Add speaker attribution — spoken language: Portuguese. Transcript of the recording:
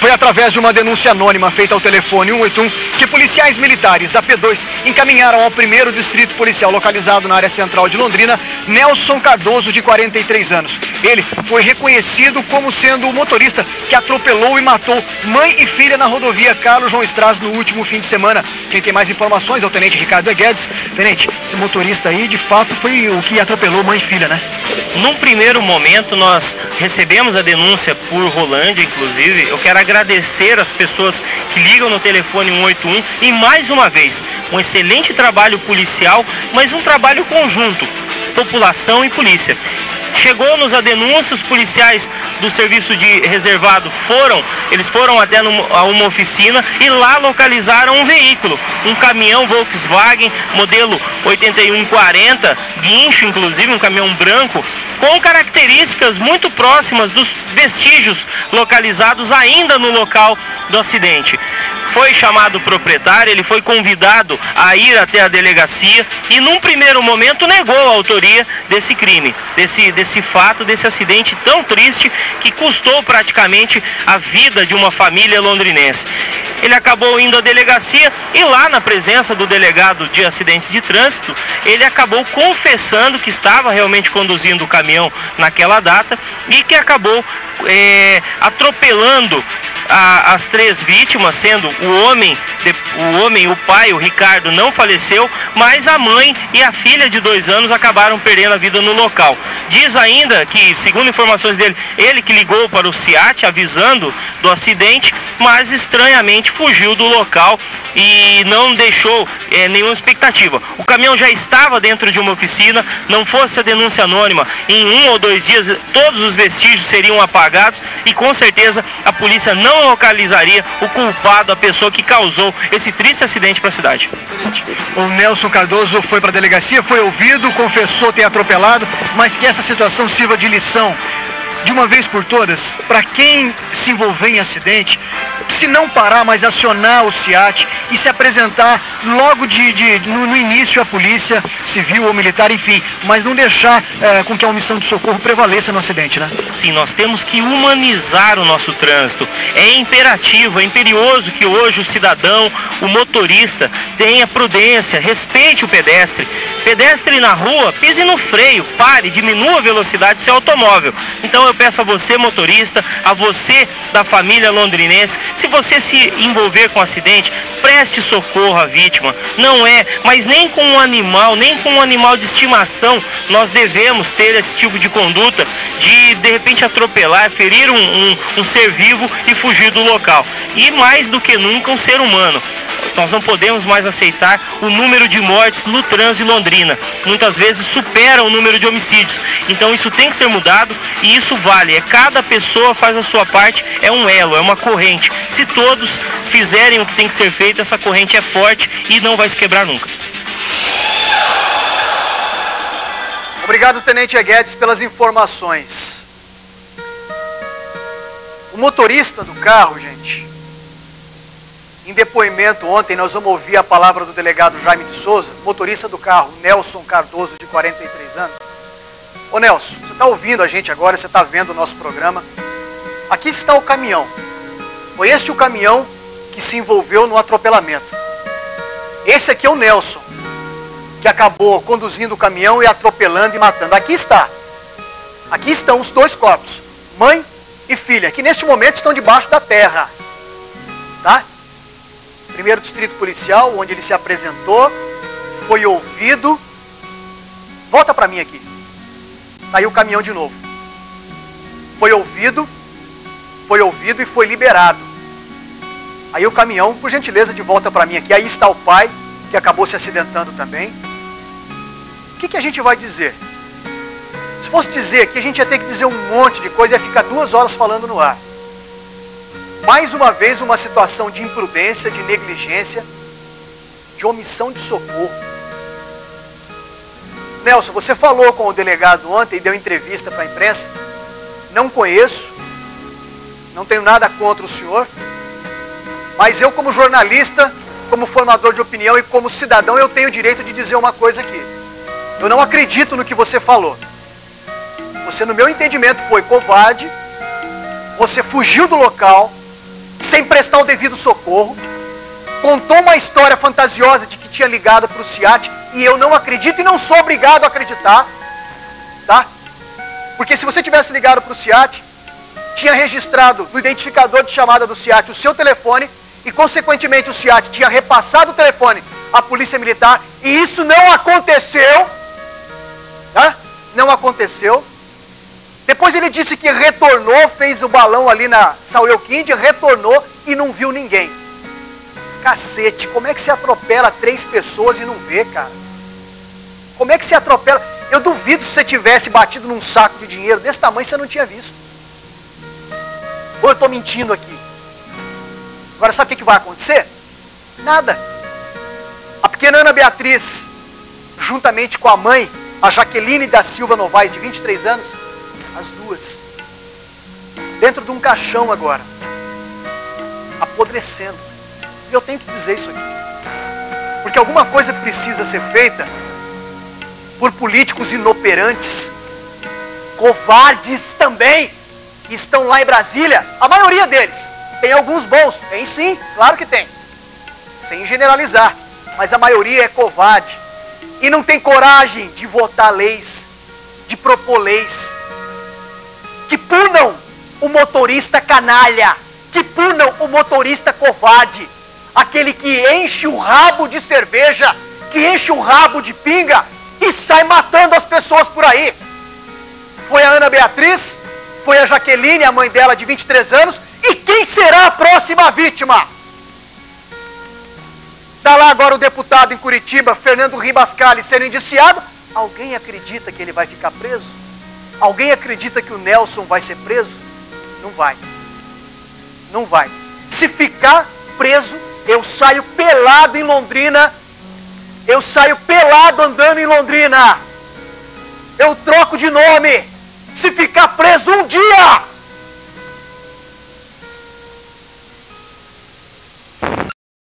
Speaker 1: Foi através de uma denúncia anônima feita ao telefone 181 que policiais militares da P2 encaminharam ao 1º Distrito Policial localizado na área central de Londrina, Nelson Cardoso, de 43 anos. Ele foi reconhecido como sendo o motorista que atropelou e matou mãe e filha na rodovia Carlos João Stras no último fim de semana. Quem tem mais informações é o Tenente Ricardo Guedes. Tenente, esse motorista aí de fato foi o que atropelou mãe e filha, né?
Speaker 2: Num primeiro momento nós recebemos a denúncia por Rolândia, inclusive. Eu quero agradecer as pessoas que ligam no telefone 181 e mais uma vez, um excelente trabalho policial, mas um trabalho conjunto, população e polícia. Chegou-nos a denúncia, os policiais do serviço de reservado foram até a uma oficina e lá localizaram um veículo, um caminhão Volkswagen, modelo 8140, guincho inclusive, um caminhão branco, com características muito próximas dos vestígios localizados ainda no local do acidente. Foi chamado o proprietário, ele foi convidado a ir até a delegacia e num primeiro momento negou a autoria desse crime, desse fato, desse acidente tão triste que custou praticamente a vida de uma família londrinense. Ele acabou indo à delegacia e lá na presença do delegado de acidentes de trânsito, ele acabou confessando que estava realmente conduzindo o caminhão naquela data e que acabou atropelando as 3 vítimas, sendo o homem, o pai, o Ricardo, não faleceu, mas a mãe e a filha de 2 anos acabaram perdendo a vida no local. Diz ainda que, segundo informações dele, ele que ligou para o SIAT avisando do acidente, mas estranhamente fugiu do local e não deixou nenhuma expectativa. O caminhão já estava dentro de uma oficina, não fosse a denúncia anônima, em 1 ou 2 dias todos os vestígios seriam apagados e com certeza a polícia não localizaria o culpado, a pessoa que causou esse triste acidente para a cidade.
Speaker 1: O Nelson Cardoso foi para a delegacia, foi ouvido, confessou ter atropelado, mas que essa situação sirva de lição de uma vez por todas, para quem se envolver em acidente, se não parar, mas acionar o SIAT e se apresentar logo no início à polícia civil ou militar, enfim, mas não deixar com que a omissão de socorro prevaleça no acidente, né?
Speaker 2: Sim, nós temos que humanizar o nosso trânsito. É imperativo, é imperioso que hoje o cidadão, o motorista, tenha prudência, respeite o pedestre. Pedestre na rua, pise no freio, pare, diminua a velocidade do seu automóvel. Então eu peço a você, motorista, a você da família londrinense, se você se envolver com um acidente, preste socorro à vítima. Não é, mas nem com um animal, nem com um animal de estimação, nós devemos ter esse tipo de conduta de repente atropelar, ferir um ser vivo e fugir do local. E mais do que nunca um ser humano. Nós não podemos mais aceitar o número de mortes no trânsito de Londrina. Muitas vezes supera o número de homicídios. Então isso tem que ser mudado e isso vale. Cada pessoa faz a sua parte, é um elo, é uma corrente. Se todos fizerem o que tem que ser feito, essa corrente é forte e não vai se quebrar nunca.
Speaker 1: Obrigado, Tenente Guedes, pelas informações. O motorista do carro, gente, em depoimento ontem, nós vamos ouvir a palavra do delegado Jaime de Souza, motorista do carro Nelson Cardoso, de 43 anos. Ô Nelson, você está ouvindo a gente agora, você está vendo o nosso programa. Aqui está o caminhão. Foi este o caminhão que se envolveu no atropelamento. Esse aqui é o Nelson, que acabou conduzindo o caminhão e atropelando e matando. Aqui está. Aqui estão os 2 corpos, mãe e filha, que neste momento estão debaixo da terra. Tá? 1º Distrito Policial, onde ele se apresentou, foi ouvido. Volta para mim aqui. Tá aí o caminhão de novo. Foi ouvido e foi liberado. Aí o caminhão, por gentileza, de volta para mim aqui. Aí está o pai, que acabou se acidentando também. O que a gente vai dizer? Se fosse dizer que a gente ia ter que dizer um monte de coisa, ia ficar 2 horas falando no ar. Mais uma vez, uma situação de imprudência, de negligência, de omissão de socorro. Nelson, você falou com o delegado ontem e deu entrevista para a imprensa. Não conheço, não tenho nada contra o senhor, mas eu, como jornalista, como formador de opinião e como cidadão, eu tenho o direito de dizer uma coisa aqui. Eu não acredito no que você falou. Você, no meu entendimento, foi covarde, você fugiu do local, sem prestar o devido socorro, contou uma história fantasiosa de que tinha ligado para o SIAT, e eu não acredito e não sou obrigado a acreditar, tá? Porque se você tivesse ligado para o SIAT, tinha registrado no identificador de chamada do SIAT o seu telefone, e consequentemente o SIAT tinha repassado o telefone à Polícia Militar, e isso não aconteceu, tá? Não aconteceu. Depois ele disse que retornou, fez o balão ali na São Euquinde, retornou e não viu ninguém. Cacete, como é que se atropela 3 pessoas e não vê, cara? Como é que se atropela? Eu duvido se você tivesse batido num saco de dinheiro desse tamanho, você não tinha visto. Ou eu estou mentindo aqui? Agora sabe o que vai acontecer? Nada. A pequena Ana Beatriz, juntamente com a mãe, a Jaqueline da Silva Novaes, de 23 anos, as duas, dentro de um caixão agora, apodrecendo. E eu tenho que dizer isso aqui, porque alguma coisa precisa ser feita por políticos inoperantes, covardes também, que estão lá em Brasília, a maioria deles. Tem alguns bons, tem sim, claro que tem, sem generalizar, mas a maioria é covarde e não tem coragem de votar leis, de propor leis que punam o motorista canalha, que punam o motorista covarde, aquele que enche o rabo de cerveja, que enche o rabo de pinga e sai matando as pessoas por aí. Foi a Ana Beatriz, foi a Jaqueline, a mãe dela de 23 anos, e quem será a próxima vítima? Está lá agora o deputado em Curitiba, Fernando Ribascali, sendo indiciado. Alguém acredita que ele vai ficar preso? Alguém acredita que o Nelson vai ser preso? Não vai. Não vai. Se ficar preso, eu saio pelado em Londrina. Eu saio pelado andando em Londrina. Eu troco de nome. Se ficar preso um dia,